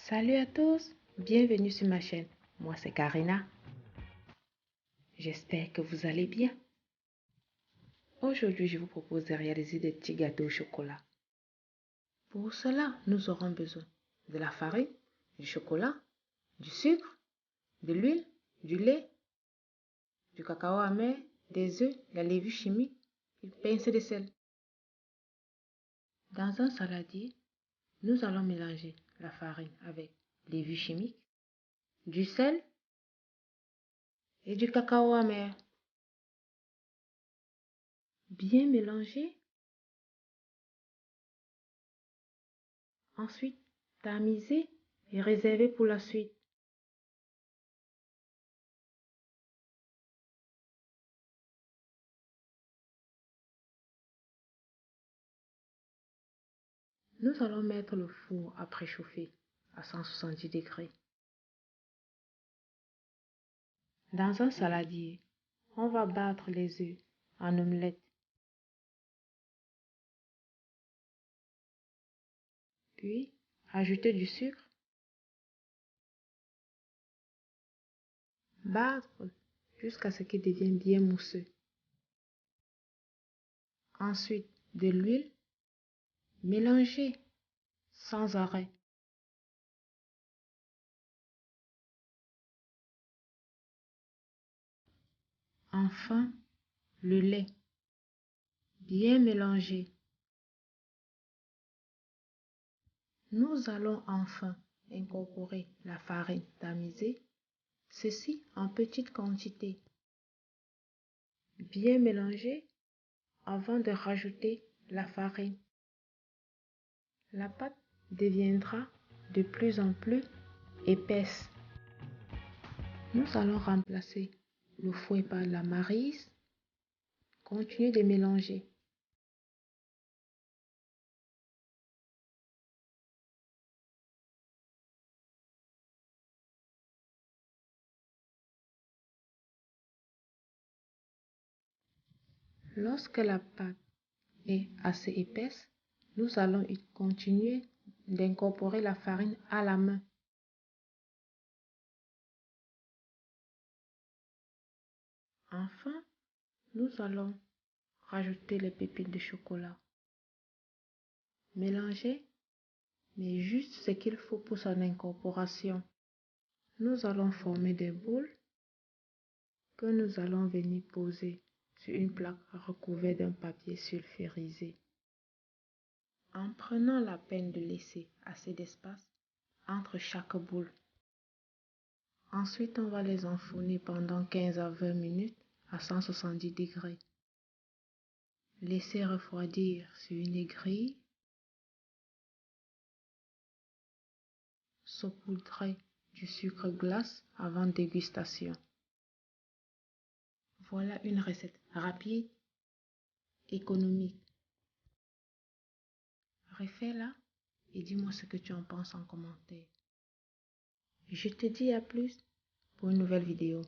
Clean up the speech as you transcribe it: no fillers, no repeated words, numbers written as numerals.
Salut à tous, bienvenue sur ma chaîne. Moi c'est Karina. J'espère que vous allez bien. Aujourd'hui, je vous propose de réaliser des petits gâteaux au chocolat. Pour cela, nous aurons besoin de la farine, du chocolat, du sucre, de l'huile, du lait, du cacao amer, des œufs, la levure chimique, une pincée de sel. Dans un saladier, nous allons mélanger la farine avec levure chimique, du sel et du cacao amer. Bien mélanger. Ensuite, tamiser et réserver pour la suite. Nous allons mettre le four à préchauffer à 170 degrés. Dans un saladier, on va battre les œufs en omelette. Puis, ajouter du sucre. Battre jusqu'à ce qu'il devienne bien mousseux. Ensuite, de l'huile. Mélanger sans arrêt. Enfin, le lait. Bien mélanger. Nous allons enfin incorporer la farine tamisée, ceci en petite quantité. Bien mélanger avant de rajouter la farine. La pâte deviendra de plus en plus épaisse. Nous allons remplacer le fouet par la maryse. Continuez de mélanger. Lorsque la pâte est assez épaisse, nous allons continuer d'incorporer la farine à la main. Enfin, nous allons rajouter les pépites de chocolat. Mélanger, mais juste ce qu'il faut pour son incorporation. Nous allons former des boules que nous allons venir poser sur une plaque recouverte d'un papier sulfurisé. En prenant la peine de laisser assez d'espace entre chaque boule. Ensuite, on va les enfourner pendant 15 à 20 minutes à 170 degrés. Laissez refroidir sur une grille. Saupoudrer du sucre glace avant dégustation. Voilà une recette rapide, économique. Refais-la et dis-moi ce que tu en penses en commentaire. Je te dis à plus pour une nouvelle vidéo.